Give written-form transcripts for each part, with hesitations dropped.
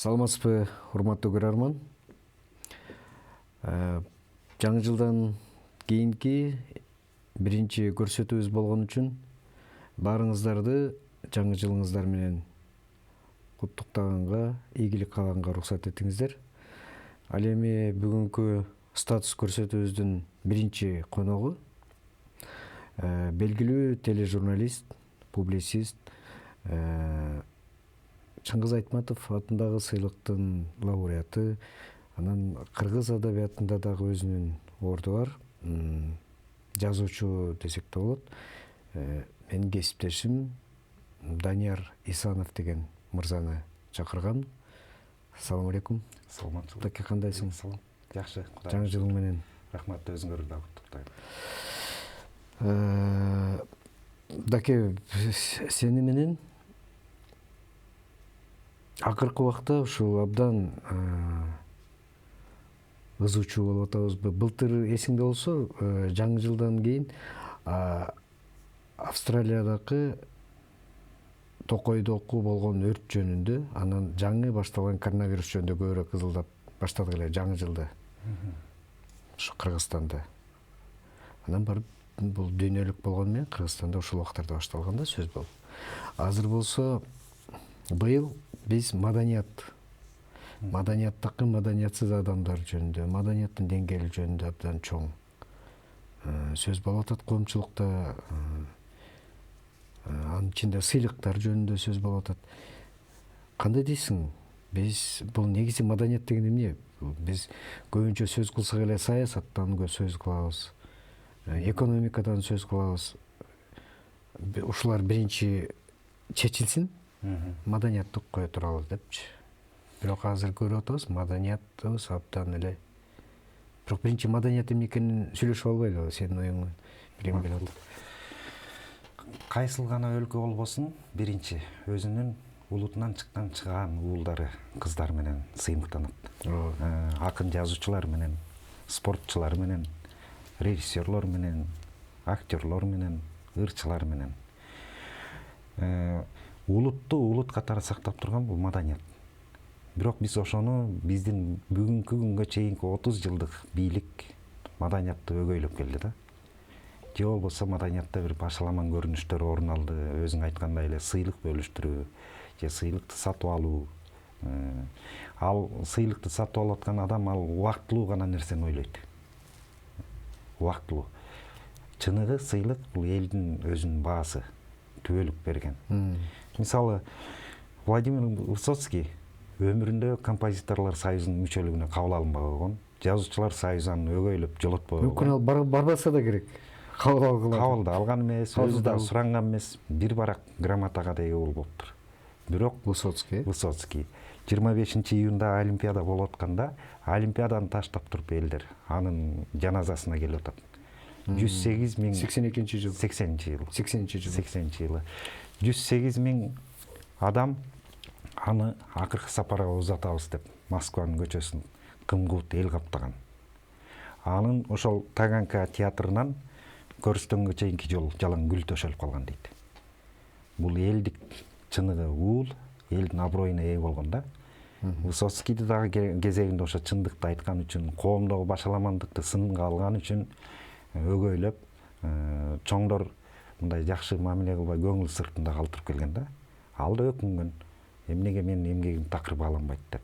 Саламатсызбы, урматтуу көрөрман. Жаңы жылдан кийинки биринчи көрсөтүүбүз болгон үчүн баарыңыздарды жаңы жылыңыздар менен куттуктаганга, ийгилик кааганга уруксат этиңиздер. Ал эми бүгүнкү статус көрсөтүүбүздүн биринчи коногу белгилүү тележурналист, публицист Чыңгыз Айтматов атындагы сыйлыктын лауреаты, анан кыргыз адабиятында дагы өзүнүн орду бар. Жазуучу десек да болот. Менин кесиптешим Данияр Исанов деген мырзаны чакыргам. Assalamu алейкум. Саламатсызбы. Таке кандайсың? Салам. Жакшы. Жаңы жылың менен. Рахмат, өзүңөрдү дагы куттуктайм. Даке, сени менен акыркы убакта ушул абдан ызуучу болуп атабызбы. Былтыр эсиңде болсо, жаңы жылдан кийин Австралиядагы Токойдоку болгон өрт жөнүндө, анан жаңы башталган коронавирус жөнүндө көбүрөөк кызылдап баштадык эле жаңы жылда. Ушу Кыргызстанда. Анан барып бул дүйнөлүк болгону менен Кыргызстанда ушул убактарда башталган да сөз болуп. Азыр болсо быйыл биз маданияттагы маданиятсыз адамдар жөнүндө, маданияттын деңгээли жөнүндө абдан чоң сөз болуп атат коомчулукта. Анын ичинде сыйлыктар жөнүндө сөз болуп атат. Кандай дейсиң? Биз бул негизи маданият деген эмне? Биз көбүнчө сөз кылсак эле саясаттан сөз кылабыз, экономикадан сөз кылабыз. Ушулар биринчи чечилсин, маданиятты кое туралы депчи. Бирок азыр көрүп атабыз, маданиятыбыз абдан эле. Бирок биринчи маданият эмне экенин сүйлөшүп албайлыбы, сенин оюңду билгим келип атат. Кайсыл гана өлкө болбосун, биринчи өзүнүн улутунан чыган уулдары, кыздар менен сыймыктанат. Акын жазуучулар менен, спортчулар менен, режиссерлор менен, актерлор менен, ырчылар менен. Улутту улут катары сактап турган бул маданият. Бирок биз ошону биздин бүгүнкү күнгө чейинки 30 жылдык бийлик маданиятты өгөйлөп келди да. Же болбосо маданиятта бир башаламан көрүнүштөр орун алды. Өзүң айткандай эле сыйлык бөлүштүрүү, же сыйлыкты сатып алуу. Ал сыйлыкты сатып алып аткан адам ал убактылуу гана нерсени ойлойт. Убактылуу. Чыныгы сыйлык бул элдин өзүнүн баасы, түбөлүк берген. Мисалы, Владимир Высоцкий өмүрүндө композиторлор союзунун мүчөлүгүнө кабыл алынбай койгон. Жазуучулар союзун өгөйлөп жолотпой койгон. Мүмкүн ал барбаса да керек. Кабыл да алган эмес, өзү да суранган эмес, бир барак грамотага да ээ болуптур. Бирок Высоцкий 25-июнда Олимпиада болуп атканда, Олимпиаданы таштап туруп элдер анын жаназасына келип атат. 108 миң 82 жыл. 80-жыл. 80 жылы. 108 миң адам аны акыркы сапарга узатабыз деп Москванын көчөсүн кым-кубут эл каптаган. Анын ошол Таганка театрынан көрүстөнгө чейинки жол жалаң гүл төшөлүп калган дейт. Бул элдик чыныгы уул, элдин аброюна ээ болгон да. Высоцкийди дагы кезегинде ошо чындыкты айткан үчүн, коомдогу башаламандыкты сынга алган үчүн өгөйлөп, чоңдор мындай жакшы мамиле кылбай көңүл сыртында калтырып келген да. Ал да өкүнгөн. Эмнеге менин эмгегим такыр бааланбайт деп.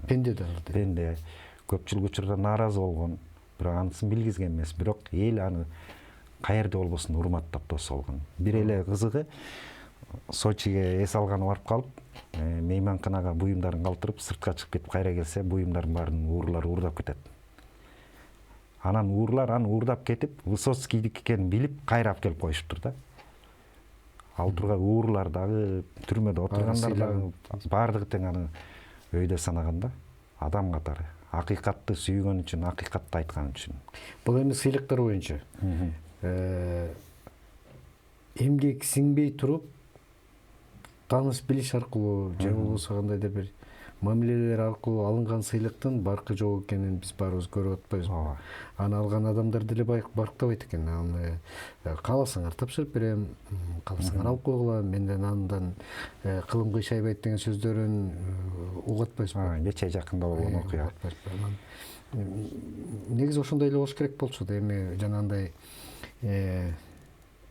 Пенде дагы. Пенде көпчүлүк учурда нааразы болгон, бирок анысын билгизген эмес. Бирок эл аны каерде болбосун урматтап дос болгон. Бир эле кызыгы Сочиге эс алганы барып калып, мейманканага буюмдарын калтырып, сыртка чыгып кетип кайра келсе, буюмдардын баарын уурлар уурдап кетет. Анан уурлар аны уурдап кетип, Высоцкийдики экенин билип, кайра алып келип коюшуптур да. Ал тургай уурлар дагы, түрмөдө отургандар дагы баардыгы тең аны өйдө санаган да, адам катары. Акыйкатты сүйгөн үчүн, акыйкатты айткан үчүн. Бул эми сыйлыктар боюнча. Эмгек сиңбей туруп, тааныш билиш аркылуу, же болбосо кандайдыр бир мамилелер аркылуу алынган сыйлыктын баркы жок экенин биз баарыбыз көрүп атпайбызбы? Ооба. Аны алган адамдар деле барктабайт экен. Аны кааласаңар тапшырып берем, кааласаңар алып койгула, менден андан кылым кыйшайбайт деген сөздөрүн угуп атпайбызбы? Кечээ жакында болгон окуя. Негизи ошондой эле болуш керек болчу да. Эми жанагындай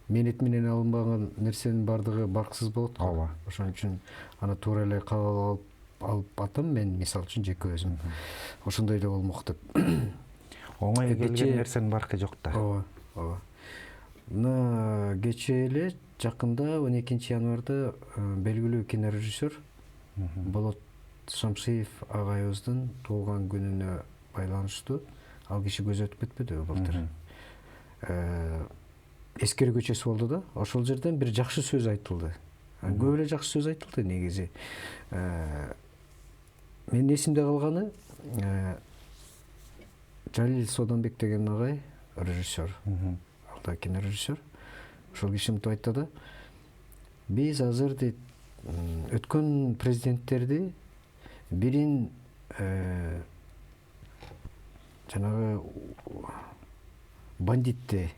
мээнет менен алынбаган нерсенин баардыгы барксыз болот го. Ооба. Ошон үчүн аны туура эле кабыл алып атам мен, мисалы үчүн жеке өзүм. Ошондой эле болмок деп. Оңой келген нерсенин баркы жок да. Ооба, ооба. Мына кечээ эле жакында 12 январда белгилүү кинорежиссер Болот Шамшиев агайыбыздын туулган күнүнө байланыштуу ал киши көз өтүп кетпедиби былтыр? Эскери көчөсү болду да, ошол жерден бир жакшы сөз айтылды. Көп эле жакшы сөз айтылды негизи. Менин эсимде калганы Жалил Соданбек деген агай, режиссер, ал да кинорежиссер. Ошол киши мынтип айтты да, биз азыр дейт өткөн президенттерди бирин жанагы бандитти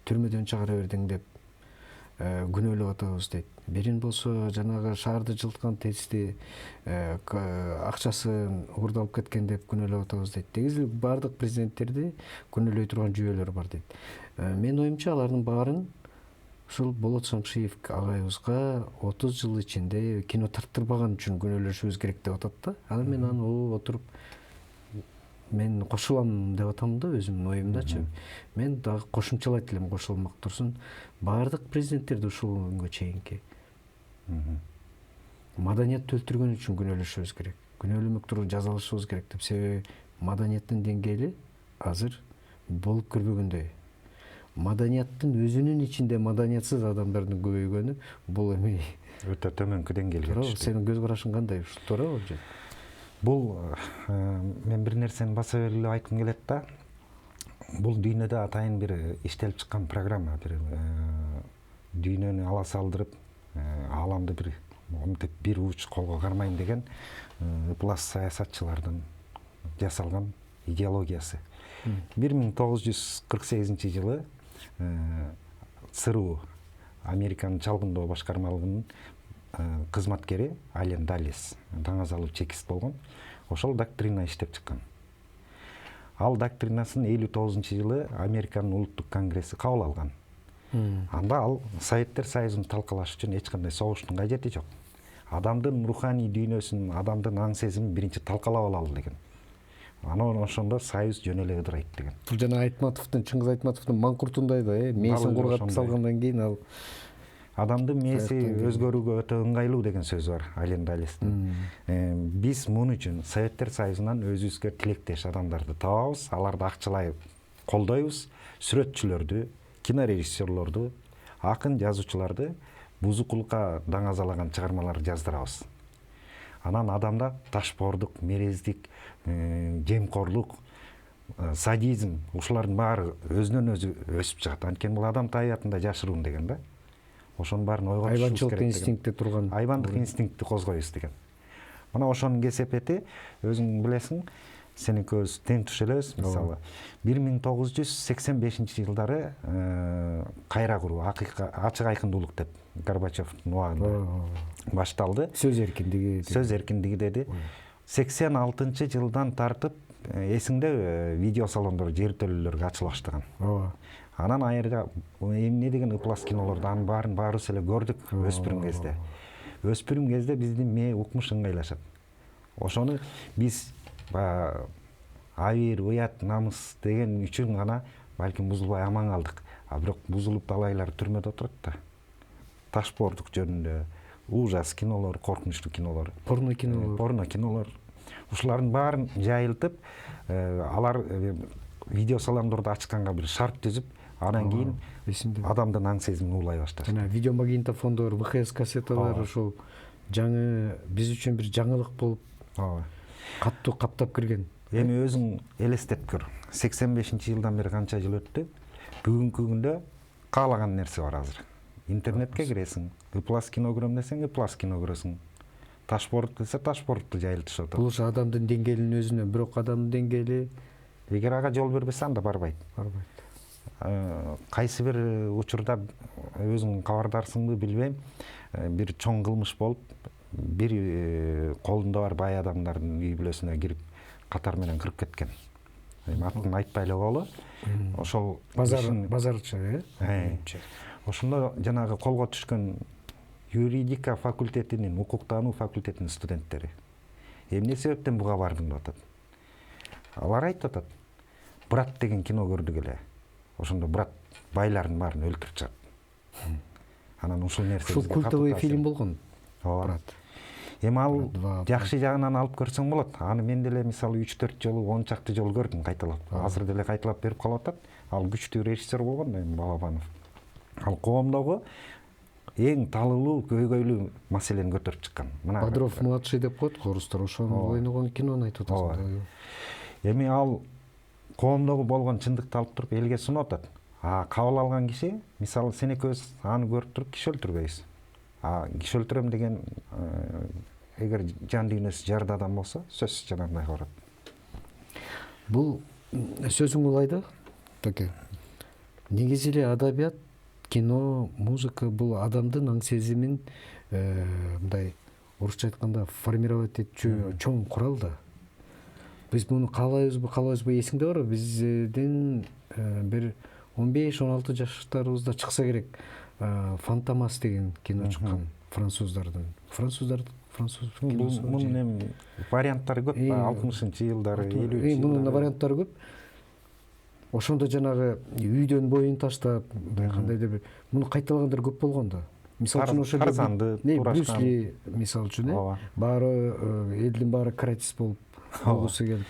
түрмөдөн чыгара бердиң деп күнөөлөп атабыз дейт. Бирин болсо жанагы шаарды жылткан тести акчасын уурдалып кеткен деп күнөөлөп атабыз дейт. Негизи баардык президенттерди күнөөлөй турган жүйөлөр бар дейт. Менин оюмча алардын баарын ушул Болот Шамшиев агайыбызга 30 жыл ичинде кино тарттырбаган үчүн күнөөлөшүбүз керек деп атат да. Анан мен аны отуруп мен кошулам деп атам да өзүмдүн оюмдачы. Мен дагы кошумчалайт элем, кошулмак турсун. Баардык президенттерди ушул күнгө чейинки маданиятты өлтүргөн үчүн күнөөлөшүбүз керек. Күнөөлөмөк туруп жазалашыбыз керек деп. Себеби маданияттын деңгээли азыр болуп көрбөгөндөй. Маданияттын өзүнүн ичинде маданиятсыз адамдардын көбөйгөнү бул эми өтө төмөнкү деңгээлге түштү. Сенин көз карашың кандай? Ушул туурабы же? Бул мен бир нерсени баса белгилеп айткым келет да. Бул дүйнөдө атайын бир иштелип чыккан программа, бир дүйнөнү ала салдырып, ааламды бир уч колго кармайм деген ыплас саясатчылардын жасалган идеологиясы. 1948-жылы ЦРУ Американын чалгындоо башкармалыгынын кызматкери Ален Даллес таңазалуу чекист болгон. Ошол доктрина иштеп чыккан. Ал доктринасын 59-жылы Американын улуттук конгресси кабыл алган. Анда ал Советтер Союзун талкалаш үчүн эч кандай согуштун кажети жок. Адамдын руханий дүйнөсүн, адамдын аң сезимин биринчи талкалап алалы деген. Анан ошондо Союз жөн эле ыдырайт деген. Бул жана Айтматовдун, Чыңгыз Айтматовдун маңкуртундай да, мээсин кургатып салгандан кийин ал адамдын мээси өзгөрүүгө өтө ыңгайлуу деген сөзү бар Ален Даллестин. Биз муну үчүн Советтер Союзунан өзүбүзгө тилектеш адамдарды табабыз, аларды акчалай колдойбуз, сүрөтчүлөрдү, кинорежиссерлорду, акын жазуучуларды бузукулукка даңазалаган чыгармалар жаздырабыз. Анан адамда ташбоордук, мерездик, жемкорлук, садизм ушулардын баары өзүнөн өзү өсүп чыгат. Анткени бул адам табиятында жашыруун деген да. Ошонун баарын ойго түшүрүш керек. Айбанчылык инстинкти турган. Айбандык инстинктти козгойбуз деген. Мына ошонун кесепети өзүң билесиң, сен экөөбүз тең туш элебиз. Мисалы 1985-жылдары кайра куруу, ачык айкындуулук деп Горбачевдун убагында башталды. Сөз эркиндиги деди. 86-жылдан тартып эсиңде видео салондор жертөлөлөргө ачыла баштаган. Анан айырда эмне деген ыплас кинолорду анын баарыбыз эле көрдүк өспүрүм кезде. Өспүрүм кезде биздин мээ укмуш ыңгайлашат. Ошону биз абийир, уят, намыс деген үчүн гана балким бузулбай аман калдык. А бирок бузулуп далайлар түрмөдө отурат да. Ташбоордук жөнүндө ужас кинолор, коркунучтуу кинолор, порно кинолор. Ушулардын баарын жайылтып, алар видео салондорду ачканга бир шарт түзүп, анан кийин адамдын аң сезимин уулай башташты. Жана видеомагнитофондор, ВХС кассеталар ушул жаңы биз үчүн бир жаңылык болуп, каттуу каптап кирген. Эми өзүң элестеп көр. 85-жылдан бери канча жыл өттү? Бүгүнкү күндө каалаган нерсе бар азыр. Интернетке киресиң, ыплас кино көрөм десең, ыплас кино көрөсүң. ташборд келсе ташбордду жайылтышып атат. Бул ушу адамдын деңгээлинин өзүнөн, бирок адамдын деңгээли Эгер ага жол бербесе анда барбайт. Кайсы бир учурда өзүң кабардарсыңбы билбейм, бир чоң кылмыш болуп, бир колунда бар бай адамдардын үй бүлөсүнө кирип катар менен кырып кеткен. Атын айтпай эле коелу. Ошол базарчы, ошондо жанагы колго түшкөн юридика факультетинин, укуктануу факультетинин студенттери эмне себептен буга бардың деп атат. Алар айтып атат, Брат деген кино көрдүк эле. Ошондо брат байлардын баарын өлтүрүп чыгат. Анан ушул нерсе ушул культовый фильм болгон. Брат. Эми ал жакшы жагынан алып көрсөң болот. Аны мен деле мисалы 3-4 жолу, 10 чакты жолу көрдүм кайталап. Азыр деле кайталап берип калып атат. Ал күчтүү режиссер болгон эми Балабанов. Ал коомдогу эң талылуу, көйгөйлүү маселени көтөрүп чыккан. Бодров младший деп коет орустар, ошону ойногон кинону айтып атасың. Эми ал коомдогу болгон чындыкты алып туруп элге сунуп атат. Кабыл алган киши, мисалы сен экөөбүз аны көрүп туруп киши өлтүрбөйбүз. Киши өлтүрөм деген эгер жан дүйнөсү жарда адам болсо, сөзсүз жанагындай барат. Бул сөзүң улайды, таке. Негизи эле адабият, кино, музыка бул адамдын аң сезимин мындай орусча айтканда формировать этчү чоң курал да. Биз муну каалайбызбы эсиңде барбы? Биздин бир 15-16 жаштарыбызда чыкса керек. Фантомас деген кино чыккан француздардын. Мунун эми варианттары көп, 60-жылдары, 50-жылдары. Мунун варианттары көп. Ошондо жанагы үйдөн боюн таштап, кандайдыр бир муну кайталагандар көп болгон да. Мисалы үчүн ошо Брюс Ли мисалы үчүн, баары элдин баары каратист болуп болгусу келип.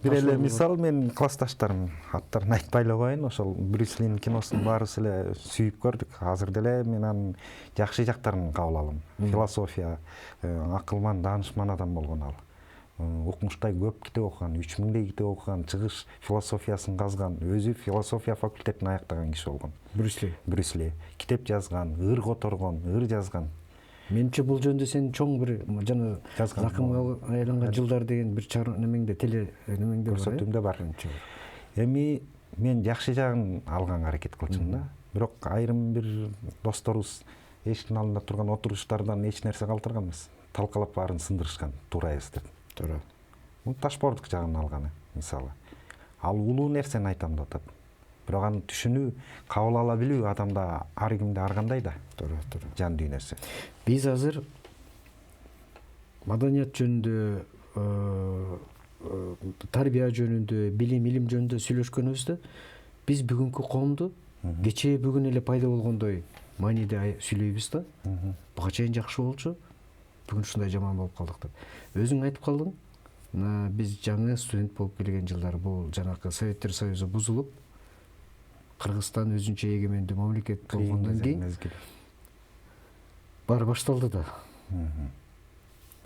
Бир эле мисал мен классташтарым аттарын айтпай эле коеюн, ошол Брюс Линин киносун баарыбыз эле сүйүп көрдүк. Азыр деле мен анын жакшы жактарын кабыл алам. Философия, акылман, даанышман адам болгон ал. Укмуштай көп китеп окуган, 3000дей китеп окуган, чыгыш философиясын казган, өзү философия факультетин аяктаган киши болгон. Брюс Ли. Китеп жазган, ыр которгон, ыр жазган. Менимче бул жөнүндө сен чоң бир жана закымга айланган жылдар деген бир немеңде немеңде көрсөтүүмдө бар. Эми мен жакшы жагын алганга аракет кылчумун да. Бирок айрым бир досторубуз эшиктин алдында турган отуруштардан эч нерсе калтырган эмес. Талкалап баарын сындырышкан, туурайбыз деп. Туура. Бул ташбордук жагын алганы, мисалы. Ал улуу нерсени айтам деп атат. Бирок аны түшүнүү, кабыл ала билүү адамда ар кимде ар кандай да. Туура. Жан дүйнөсү. Биз азыр маданият жөнүндө, тарбия жөнүндө, билим жөнүндө сүйлөшкөнүбүздө биз бүгүнкү коомду кечээ бүгүн эле пайда болгондой мааниде сүйлөйбүз да. Буга чейин жакшы болчу, бүгүн ушундай жаман болуп калдык деп. Өзүң айтып калдың. Биз жаңы студент болуп келген жылдары бул жанакы Советтер Союзу бузулуп, Кыргызстан өзүнчө эгемендүү мамлекет болгондон кийин баары башталды да.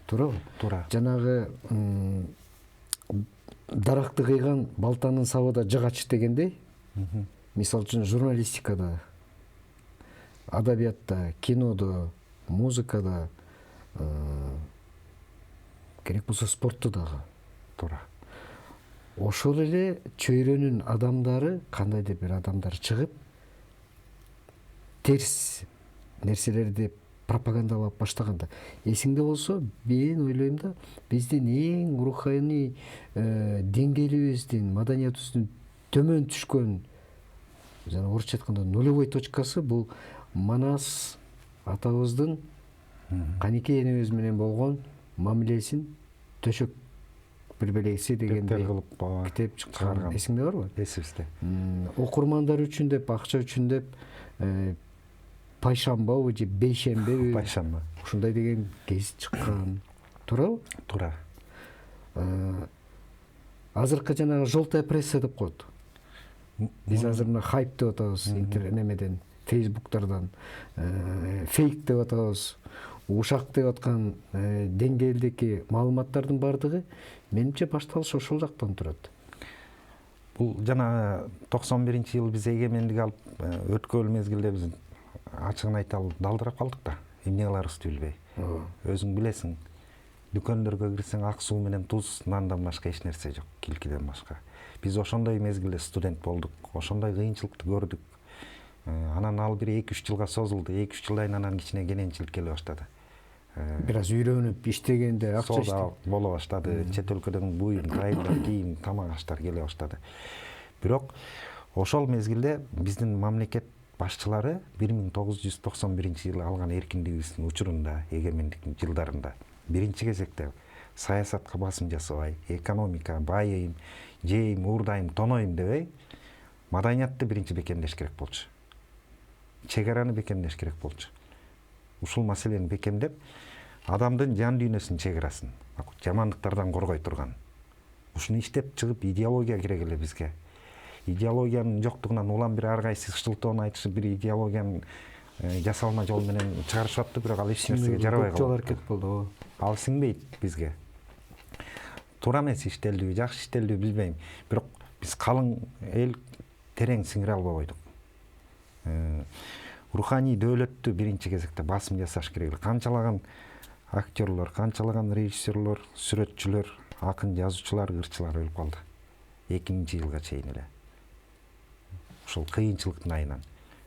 Туурабы? Туура. Жанагы даракты кыйган балтанын сабыда жык ачыт дегендей, мисалы үчүн журналистикада, адабиятта, кинодо, музыкада, керек болсо спортто дагы. Туура. Ошол эле чөйрөнүн адамдары, кандайдыр бир адамдар чыгып, терс нерселерди пропагандалап баштаганда. Эсиңде болсо, мен ойлойм да, биздин эң руханий деңгээлибиздин, маданиятыбыздын төмөн түшкөн, жана орусча айтканда нулевой точкасы бул Манас атабыздын Каникей энебиз менен болгон мамилесин төшөк бир белеси дегендей китеп чыккан. Эсиңде барбы? Эсибизде. Окурмандар үчүн деп, акча үчүн деп пайшамбабы же бейшембеби? Пайшамба. Ушундай деген гезит чыккан. Туурабы? Туура. Азыркы жанагы желтая пресса деп коет. Биз азыр мына хайп деп атабыз интернетден, фейсбуктардан, фейк деп атабыз. Ушак деп аткан деңгээлдеги маалыматтардын бардыгы менимче башталыш ошол жактан турат. Бул жана 91-жылы биз эгемендик алып өткөн мезгилде биз ачыгын айталы далдырап калдык да. Эмне кыларыбызды билбей. Өзүң билесиң, дүкөндөргө кирсең ак суу менен туз, нандан башка эч нерсе жок, килкиден башка. Биз ошондой мезгилде студент болдук, ошондой кыйынчылыкты көрдүк. Анан ал бир 2-3 жылга созулду. 2-3 жылдан анан кичине кененчилик келе баштады. Бир аз үйрөнүп иштегенде акча Соода боло баштады. Чет өлкөдөн буюм, айылдар, кийим, тамак аштар келе баштады. Бирок ошол мезгилде биздин мамлекет башчылары 1991 жылы алган эркиндигибиздин учурунда, эгемендиктин жылдарында биринчи кезекте саясатка басым жасабай, экономика, байыйм, жейм, уурдайм, тоноюм дебей, маданиятты биринчи бекемдеш керек болчу. Чек араны бекемдеш керек болчу. Ушул маселени бекемдеп, адамдын жан дүйнөсүнүн чек арасын, жамандыктардан коргой турган. Ушуну иштеп чыгып идеология керек эле бизге. Идеологиянын жоктугунан улам бир ар кайсы шылтоон айтышып, бир идеологиянын жасалма жол менен чыгарышып атты, бирок ал эч нерсеге жарабай калды. Жол аракет болду. Ал сиңбейт бизге. Туура эмес иштелдиби, жакшы иштелдиби билбейм. Бирок биз калың эл терең сиңире албай койдук. Руханий дөөлөттү биринчи кезекте басым жасаш керек. Канчалаган актерлор, канчалаган режиссерлор, сүрөтчүлөр, акын жазуучулар, ырчылар өлүп калды. 2000 жылга чейин эле. Ошол кыйынчылыктын айынан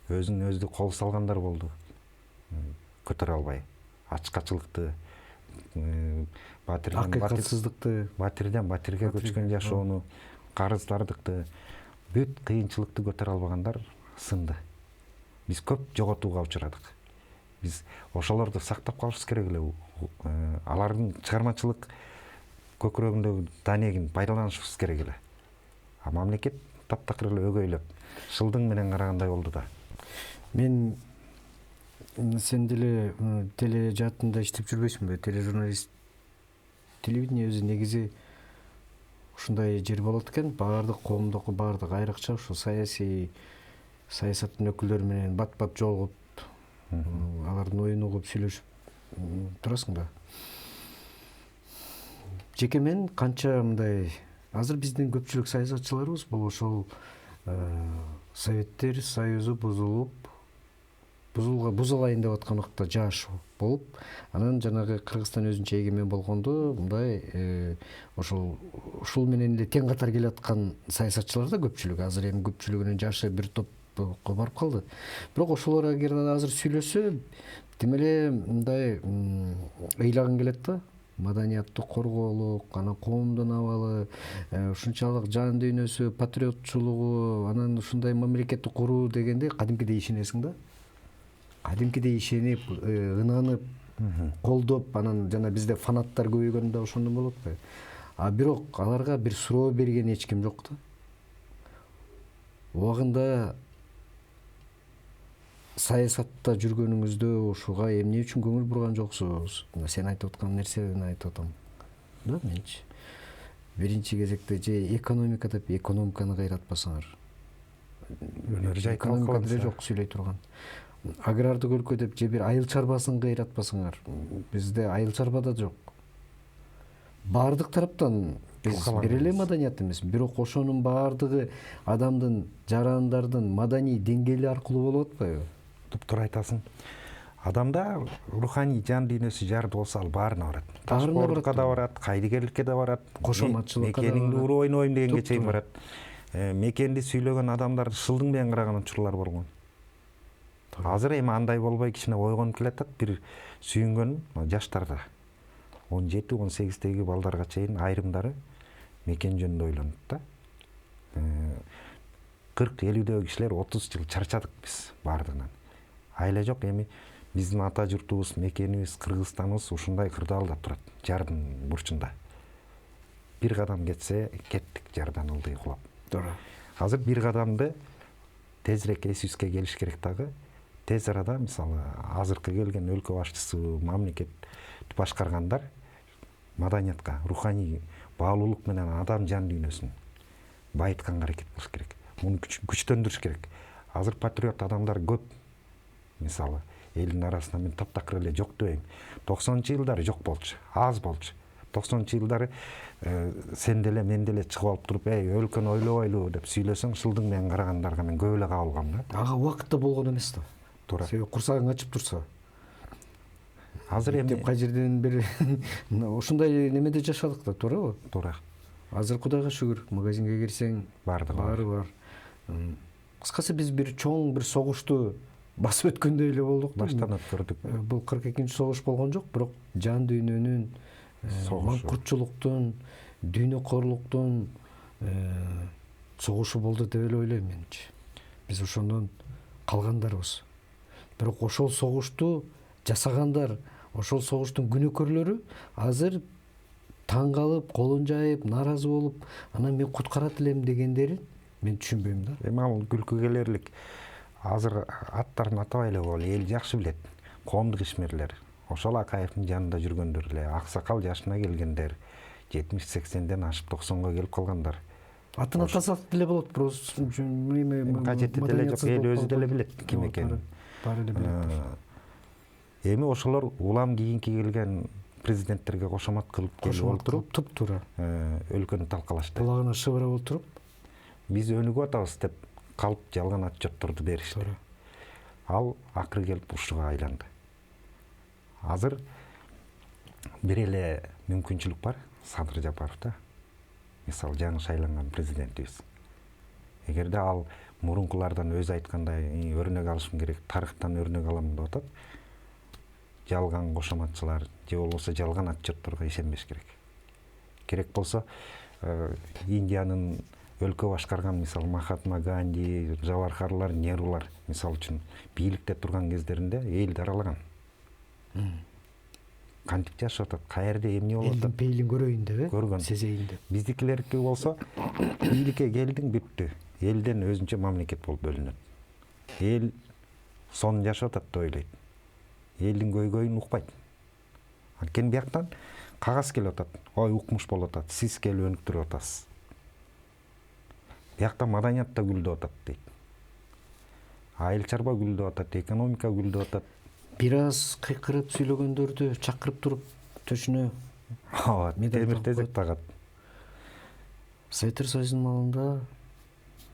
өзүн өзү кол салгандар болду. Көтөрө албай, ачкачылыкты, батирден батирге көчкөн жашоону, карыздардыкты, бүт кыйынчылыкты көтөрө албагандар сынды. Биз көп жоготууга учурадык. Биз ошолорду сактап калышыбыз керек эле. Алардын чыгармачылык көкүрөгүндөгү данегин пайдаланышыбыз керек эле. А мамлекет таптакыр эле өгөйлөп, шылдың менен карагандай болду да. Мен сен деле теле жаатында иштеп жүрбөйсүңбү? Тележурналист. Телевидение өзү негизи ушундай жер болот экен. Баардык коомдогу баардык айрыкча ушу саясаттын өкүлдөрү менен бат-бат жолугуп, алардын оюн угуп сүйлөшүп турасың да. Жеке мен канча мындай азыр биздин көпчүлүк саясатчыларыбыз бул ошол Советтер Союзу бузулайын деп аткан убакта жаш болуп, анан жанагы Кыргызстан өзүнчө эгемен болгондо мындай ушул менен эле тең катар келе аткан саясатчылар да көпчүлүк. Азыр эми көпчүлүгүнүн жашы бир топко барып калды. Бирок ошолор эгер азыр сүйлөсө, тим эле мындай ыйлагың келет да. Маданиятты корголук, анан коомдун абалы, ушунчалык жан дүйнөсү, патриотчулугу, анан ушундай мамлекетти куруу дегенде кадимкидей ишенесиң да. Кадимкидей ишенип, ынанып, колдоп, анан жана бизде фанаттар көбөйгөндө ошондон болот го. А бирок аларга бир суроо берген эч ким жок да. Убагында саясатта жүргөнүңүздө ушуга эмне үчүн көңүл бурган жоксуз? Сен айтып аткан нерсени айтып атам. Да, менчи. Биринчи кезекте же экономика деп экономиканы кыйратпасаңар. Экономика деле жок сүйлөй турган. Агрардык өлкө деп же бир айыл чарбасын кыйратпасаңар. Бизде айыл чарба да жок. Баардык тараптан биз бир эле маданият эмес, бирок ошонун баардыгы адамдын, жарандардын маданий деңгээли аркылуу болуп атпайбы? Туптуура айтасың. Адамда руханий жан дүйнөсү жарды болсо ал баарына барат. Ташкоордукка да барат, кайдыгерликке да барат, кошоматчылыкка да барат. Мекенingди уруп ойнойм дегенге чейин барат. Мекенди сүйлөгөн адамдар шылдың менен караган учурлар болгон. Азыр эми андай болбой кичине ойгонуп келатат. Бир сүйүнгөн жаштарда 17-18 балдарга чейин айрымдары мекен жөнүндө ойлонот да. 40-50 кишилер 30 жыл чарчадык биз баардыгынан. Айла жок, эми биздин ата журтубуз, мекенибиз, Кыргызстаныбыз ушундай кырдаалда турат, жардын бурчунда. Бир кадам кетсе, кеттик жардан ылдый кулап. Туура. Азыр бир кадамды тезирээк эсибизге келиш керек дагы. Тез арада, мисалы, азыркы келген өлкө башчысы, мамлекет башкаргандар маданиятка, руханий баалуулук менен адам жан дүйнөсүн байытканга аракет кылыш керек. Муну күчтөндүрүш керек. Азыр патриот адамдар көп. Мисалы, элдин арасында мен таптакыр эле жок дебейм. 90-жылдары жок болчу, аз болчу. 90-жылдары сен деле мен деле чыгып алып туруп, өлкөнү ойлобойлу деп сүйлөсөң, шылдың менен карагандарга мен көп эле кабылгам да. Ага убакытта болгон эмес да. Туура. Себеби курсагың ачып турса. Азыр эми кай жерден бир ушундай немеде жашадык да, туурабы? туура. Азыр Кудайга шүгүр, магазинге кирсең Бардыгы бар. баары бар. Кыскасы биз бир чоң бир согушту басып өткөндөй эле болдук да. Баштан өткөрдүк. Бул 42-согуш болгон жок, бирок жан дүйнөнүн, маңкуртчулуктун, дүйнөкорлуктун согушу болду деп эле ойлойм менчи. Биз ошондон калгандарбыз. Бирок ошол согушту жасагандар, ошол согуштун күнөөкөрлөрү азыр таң калып, колун жайып, нааразы болуп, анан мен куткарат элем дегендерин мен түшүнбөйм да. Эми ал күлкү келерлик. Азыр аттарын атабай эле коелу, эл жакшы билет. Коомдук ишмерлер, ошол Акаевдин жанында жүргөндөр эле, аксакал жашына келгендер, 70-80ден ашып 90го келип калгандар. Атын атасак деле болот, просто Кажети деле жок, эл өзү деле билет ким экенин. Баары эле билет. Эми ошолор улам кийинки келген президенттерге кошомат кылып келип олтуруп, туп-туура өлкөнү талкалашты. кулагына шыбырап отуруп, Биз өнүгүп атабыз деп калп жалган отчетторду беришти. Ал акыры келип ушуга айланды. Азыр бир эле мүмкүнчүлүк бар, Садыр Жапаровда. Мисалы жаңы шайланган президентибиз. Эгерде ал мурункулардан өзү айткандай өрнөк алышым керек, тарыхтан өрнөк алам деп атат, жалган кошоматчылар же болбосо жалган отчетторго ишенбеш керек. Керек болсо Индиянын өлкө башкарган, мисалы Махатма Ганди, Джавахарлар Нерулар мисалы үчүн бийликте турган кездеринде элди аралаган. Кантип жашап атат, каерде эмне болуп элдин атат пейилин көрөйүн деп, көргөн. сезейин деп. Биздикилердики болсо бийликке келдиң бүттү. Элден өзүнчө мамлекет болуп бөлүнөт. Эл сонун жашап атат деп ойлойт. Элдин көйгөйүн укпайт. Анткени бияктан кагаз келип атат. Ой, укмуш болуп атат. Сиз келип өнүктүрүп атасыз. Биякта маданият да гүлдөп атат дейт. Айыл чарба гүлдөп атат, экономика гүлдөп атат. Бир аз кыйкырып сүйлөгөндөрдү чакырып туруп төшүнө Темир тезек тагат. Советтер Союзунун маалында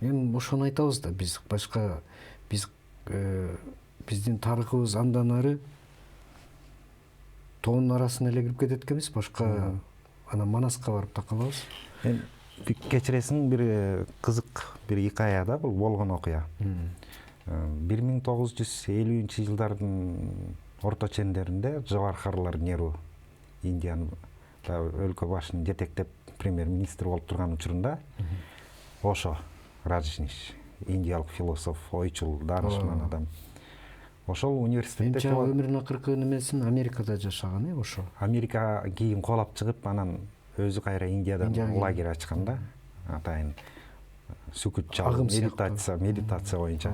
эми ошону айтабыз да, биз башка биздин тарыхыбыз андан ары тоонун арасына эле кирип кетет экенбиз, башка анан Манаска барып такалабыз. Кечиресиң, бир кызык бир икая да бул болгон окуя. 1950-жылдардын орто чендеринде Джавахарлар Неру, Индиянын өлкө башын жетектеп премьер-министр болуп турган учурунда Ошо Раджниш, индиялык философ, ойчул, даанышман адам. Ошол университетте өмүрүнүн акыркы немесин Америкада жашаган, ошо. Америка кийин колап чыгып, анан өзү кайра Индиядан лагерь ачкан да. Атайын сүкүт чалуу, медитация боюнча.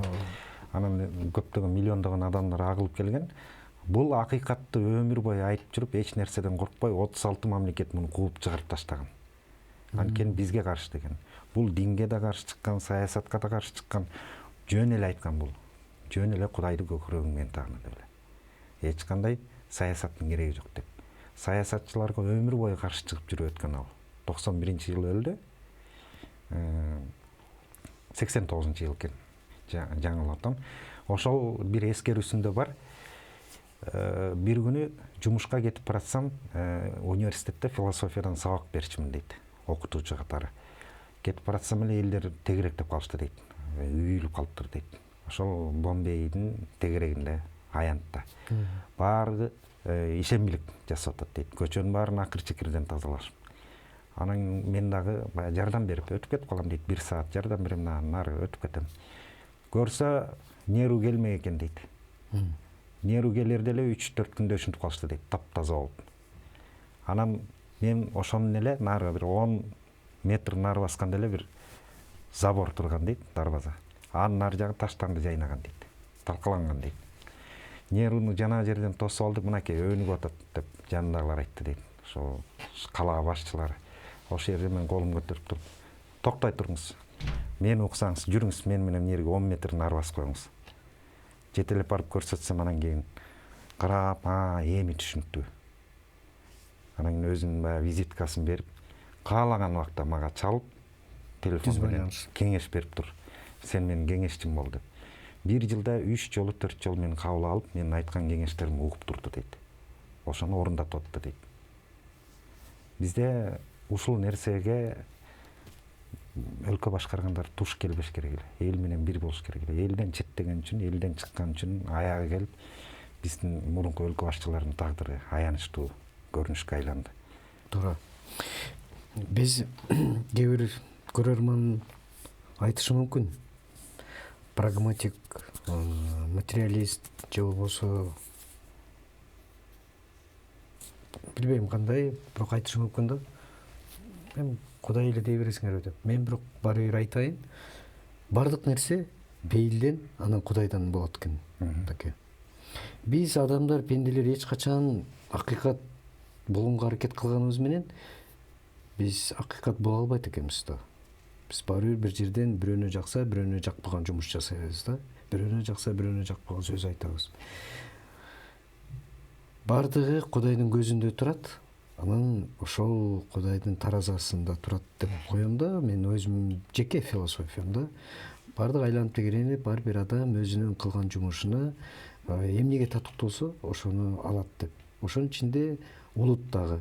Анан көптөгөн миллиондогон адамдар агылып келген. Бул акыйкатты өмүр бою айтып жүрүп, эч нерседен коркпой 36 мамлекет муну кууп чыгарып таштаган. Анткени бизге каршы деген. Бул динге да каршы чыккан, саясатка да каршы чыккан. Жөн эле айткан бул. Жөн эле Кудайды көкүрөгүңмен тагына деп эле. Эч кандай саясаттын кереги жок деп. Саясатчыларга өмүр бою каршы чыгып жүрүп өткөн ал. 91-жылы өлдү. 89-жыл экен. Жаңылатам. Ошол бир эскерүүсүндө бар. Бир күнү жумушка кетип баратсам, университетте философиядан сабак берчимин дейт, окутуучу катары. Кетип баратсам эле элдер тегеректеп калышты дейт. Үйүлүп калыптыр дейт. Ошол Бомбейдин тегерегинде, аянтта. Баары ишенбилик жасап атат дейт. Көчөнүн баарын акыр-чекирден тазалашып. Анан мен дагы жардам берип өтүп кетип калам дейт. 1 саат жардам берем, нары өтүп кетем. Көрсө Неру келмек экен дейт. Неру келерде эле 3-4 күндө ушинтип калышты дейт, таптаза болуп. Анан мен ошонун эле нары бир 10 метр нары басканда эле бир забор турган дейт, дарбаза. Анын нары жагы таштанды жайнаган дейт, талкаланган дейт. Неруну жана жерден тосуп алдык, мынакей өнүгүп атат деп жанындагылар айтты дейт. Ошо калаа башчылары. Ошол жерде мен колумду көтөрүп туруп, токтой туруңуз. Мени уксаңыз, жүрүңүз, мен менен Нерге 10 метр нары басып коюңуз. Жетелеп барып көрсөтсөм, анан кийин карап, эми түшүнүктүү. Анан өзүнүн баягы визиткасын берип, каалаган убакта мага чалып, телефон менен кеңеш берип тур. Сен менин кеңешчим бол деп. 1 жылда 3 жолу 4 жолу мени кабыл алып, менин айткан кеңештеримди угуп турду дейт. ошону орундатып атты дейт. Бизде ушул нерсеге өлкө башкаргандар туш келбеш керек эле, эл менен бир болуш керек эле. Элден четтеген үчүн, элден чыккан үчүн аягы келип, биздин мурунку өлкө башчыларынын тагдыры аянычтуу көрүнүшкө айланды. Туура. Биз кээ бир көрөрман айтышы мүмкүн. Прагматик, материалист же болбосо билбейм кандай, бирок айтышы мүмкүн да. Эми Кудай эле дей бересиңер деп. Мен бирок баары бир айтайын. Бардык нерсе бейилден, анан Кудайдан болот экен. Таке. Биз адамдар, пенделер эч качан акыйкат болгонго аракет кылганыбыз менен биз акыйкат боло албайт экенбиз да. Биз баары бир жерден бирөөнө жакса, бирөөнө жакпаган жумуш жасайбыз да. Бирөөнө жакса, бирөөнө жакпаган сөз айтабыз. Бардыгы Кудайдын көзүндө турат. Анан ошол Кудайдын таразасында турат деп коем да. Мен өзүм жеке философиямда бардык айланып тегеренип, ар бир адам өзүнүн кылган жумушуна эмнеге татыктуулсу ошону алат деп. Ошонун ичинде улут дагы,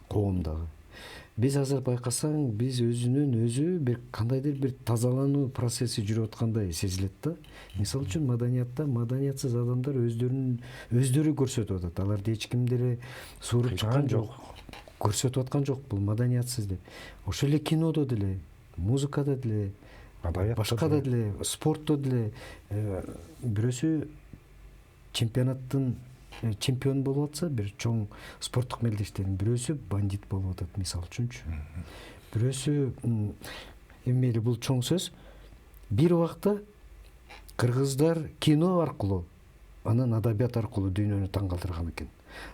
коом дагы. Биз азыр байкасаң, биз өзүнөн өзү бир кандайдыр бир тазалануу процесси жүрүп аткандай сезилет да. Мисалы үчүн маданиятсыз адамдар өздөрү көрсөтүп атат. Аларды эч ким деле сууруп чыккан жок, көрсөтүп аткан жок. Бул маданиятсыз деп. Ошол эле кинодо деле, музыкада деле, башка да деле, спортто деле бирөөсү чемпионаттын чемпион болуп атса, бир чоң спорттук мелдештин бирөөсү бандит болуп атат, мисалы үчүнчү. Бирөөсү эмели бул чоң сөз. Бир убакта кыргыздар кино аркылуу, анан адабият аркылуу дүйнөнү таң калтырган экен.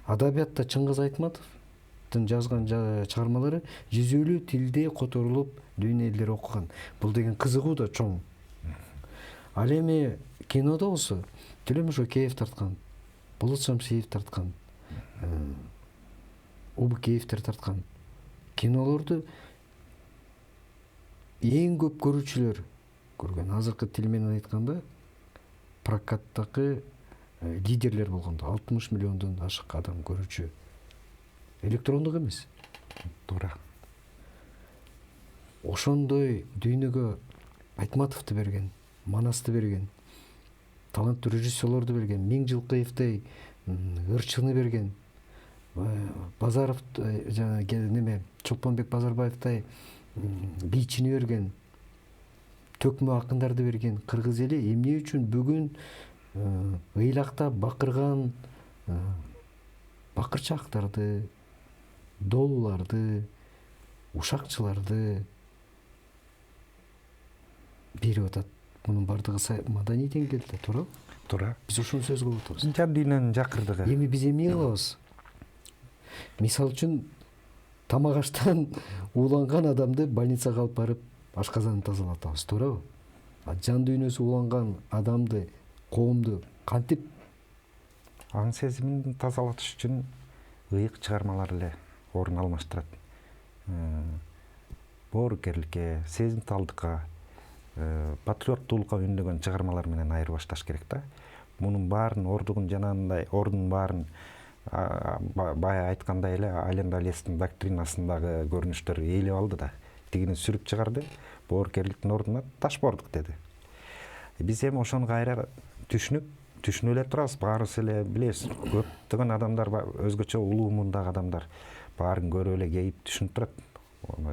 Адабиятта Чыңгыз Айтматовдун жазган чыгармалары жүзүлүү тилде которулуп дүйнө элдери окуган. Бул деген кызыгуу да чоң. Ал эми кинодо болсо Төлөм Шокеев тарткан, Болот Шамшиев тарткан, Убукеевтер тарткан кинолорду эң көп көрүүчүлөр көргөн. Азыркы тил менен айтканда прокаттагы лидерлер болгондо 60 миллиондон ашык адам көрүүчү. Электрондук эмес. Туура. Ошондой дүйнөгө Айтматовду берген, Манасты берген, таланттуу режиссерлорду берген, Миңжилкыевдей ырчыны берген, Базаров жана неме Чолпонбек Базарбаевдай бийчини берген, төкмө акындарды берген кыргыз эли эмне үчүн бүгүн ыйлактап бакырган бакырчактарды, долуларды, ушакчыларды берип атат. Мунун бардыгы маданий деңгээлде, туурабы? Туура. Биз ушуну сөз кылып атабыз. Жан дүйнөнүн жакырдыгы. Эми биз эмне кылабыз? Мисалы үчүн тамак аштан ууланган адамды больницага алып барып ашказанын тазалатабыз, туурабы? Жан дүйнөсү ууланган адамды, коомду кантип Аң сезимин тазалатыш үчүн ыйык чыгармалар эле орун алмаштырат. Боорукерликке, сезимталдыкка, патриоттуулукка үндөгөн чыгармалар менен айырып башташ керек да. Мунун баарын ордугун жанагындай, ордун баарын бая айткандай эле Ален-Далестин доктринасындагы көрүнүштөр ээлеп алды да. Тигини сүрүп чыгарды, боорукерликтин ордуна ташбордук деди. Биз эми ошону кайра түшүнүп эле турабыз, баарыбыз эле билебиз. Көптөгөн адамдар, өзгөчө улуу муундагы адамдар баарын көрүп эле кейип түшүнүп турат.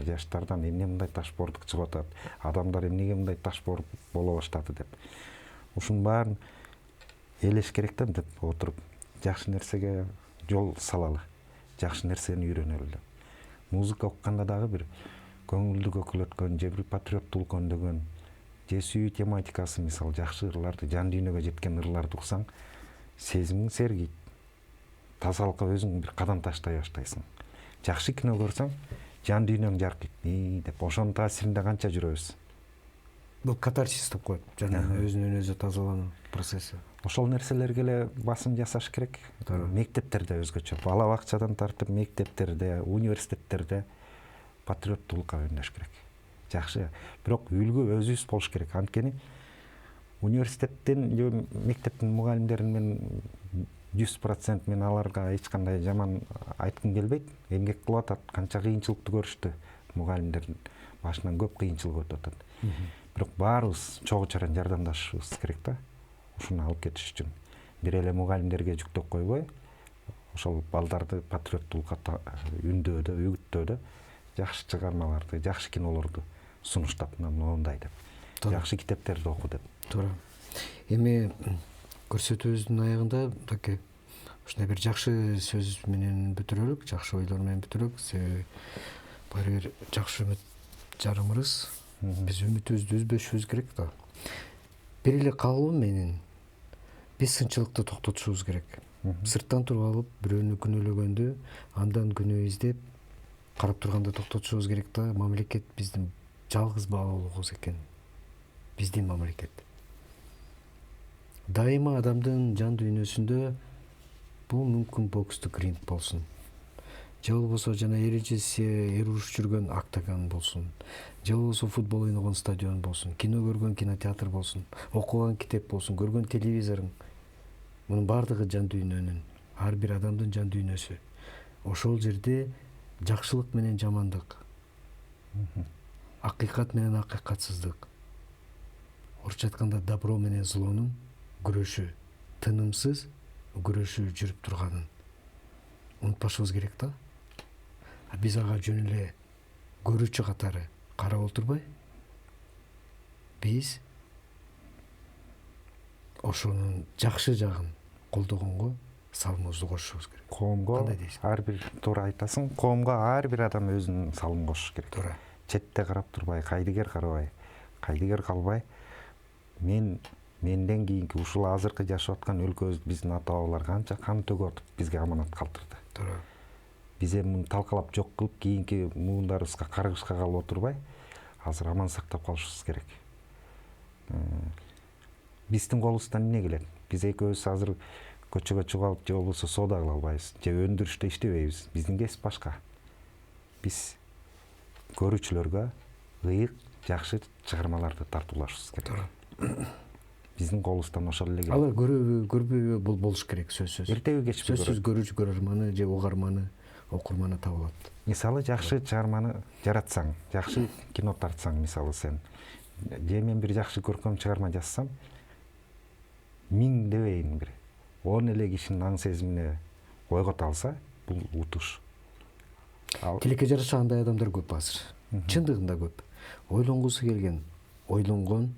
Жаштардан эмне мындай ташбордук чыгып атат, адамдар эмнеге мындай ташбордук боло баштады деп. Ушунун баарын элеш керек да деп отуруп, жакшы нерсеге жол салалы, жакшы нерсени үйрөнөлү деп. Музыка укканда дагы бир көңүлдү көкүлөткөн, же бир патриоттуулукка үндөгөн, же сүйүү тематикасы, мисалы жакшы ырларды, жан дүйнөгө жеткен ырларды уксаң, сезимиң сергийт. Тазалыкка өзүң бир кадам таштай баштайсың. Жакшы кино көрсөң, жан дүйнөң жаркыйт деп, ошонун таасиринде канча жүрөбүз. Бул катарсис деп коет, жана өзүнөн өзү тазалануу процесси. Ошол нерселерге эле басым жасаш керек. Мектептерде өзгөчө, бала бакчадан тартып мектептерде, университеттерде патриоттуулукка үндөш керек. Жакшы, бирок үлгү өзүбүз болуш керек. Анткени университеттен же мектептин мугалимдери менен 100% мен аларга эч кандай жаман айткым келбейт. Эмгек кылып атат, канча кыйынчылыкты көрүштү. Мугалимдердин башынан көп кыйынчылык өтүп атат. Бирок баарыбыз чогуу чаран жардамдашышыбыз керек да. Ушуну алып кетиш үчүн. Бир эле мугалимдерге жүктөп койбой, ошол балдарды патриоттулукка үндөөдө, үгүттөөдө жакшы чыгармаларды, жакшы кинолорду сунуштап, мондай деп. Жакшы китептерди оку деп. Туура. Эми көрсөтүүбүздүн аягында таки ушундай бир жакшы сөз менен бүтүрөлүк, жакшы ойлор менен бүтүрөлүк. Себеби баары бир жакшы үмүт жарымыбыз. Биз үмүтүбүздү үзбөшүбүз керек да. Бир эле каалоом менен биз сынчылыкты токтотушубуз керек. Сырттан туруп алып, бирөөнү күнөөлөгөндө, андан күнөө издеп, карап турганда токтотушубуз керек да. Мамлекет биздин жалгыз баалуулугубуз экен. Биздин мамлекет. Дайыма адамдын жан дүйнөсүндө бул мүмкүн бокстук ринг болсун. Же болбосо жана эр уруш жүргөн октагон болсун. Же болбосо футбол ойногон стадион болсун, кино көргөн кинотеатр болсун, окуган китеп болсун, көргөн телевизорун. Мунун баардыгы жан дүйнөнүн, ар бир адамдын жан дүйнөсү. Ошол жерде жакшылык менен жамандык, акыйкат менен акыйкатсыздык, орусча айтканда добро менен злонун күрөшү, тынымсыз күрөшү жүрүп турганын унутпашыбыз керек да. Биз ага жөн эле көрүүчү катары карап отурбай, биз ошонун жакшы жагын колдогонго салымыбызды кошушубуз керек. Коомго ар бир туура айтасың. Коомго ар бир адам өзүнүн салымын кошуш керек. Туура. Четте карап турбай, кайдыгер карабай, кайдыгер калбай, менден кийинки ушул азыркы жашап аткан өлкөбүз биздин ата бабалар канча кан төгүп атып бизге аманат калтырды. Туура. Биз эми муну талкалап жок кылып, кийинки муундарыбызга каргышка калып отурбай, азыр аман сактап калышыбыз керек. Биздин колубуздан эмне келет? Биз экөөбүз азыр көчөгө чыгып алып, же болбосо соода кыла албайбыз, же өндүрүштө иштебейбиз. Биздин кесип башка. Биз көрүүчүлөргө ыйык, жакшы чыгармаларды тартуулашыбыз керек. Туура. Биздин колубуздан ошол эле келет. Алар көрөбү, көрбөйбү, бул болуш керек сөзсүз. Эртеби кечпи сөзсүз көрүүчү көрөрманы же угарманы, окурманы табылат. Мисалы жакшы чыгарманы жаратсаң, жакшы кино тартсаң, мисалы сен, же мен бир жакшы көркөм чыгарма жазсам, 1000 дебейин бир 10 эле кишинин аң сезимине ойгото алса, бул утуш. Тилекке жараша андай адамдар көп азыр. Чындыгында көп. Ойлонгусу келген, ойлонгон,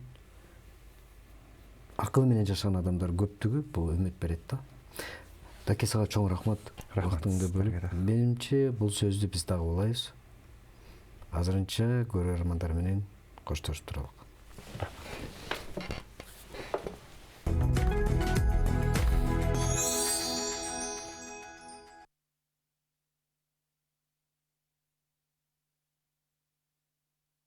акыл менен жашаган адамдар көптүгү бул үмүт берет да. Таке сага чоң рахмат. Убактыңды бөлүп. Менимче бул сөздү биз дагы улайбыз. Азырынча көрөрмандар менен коштошуп туралык.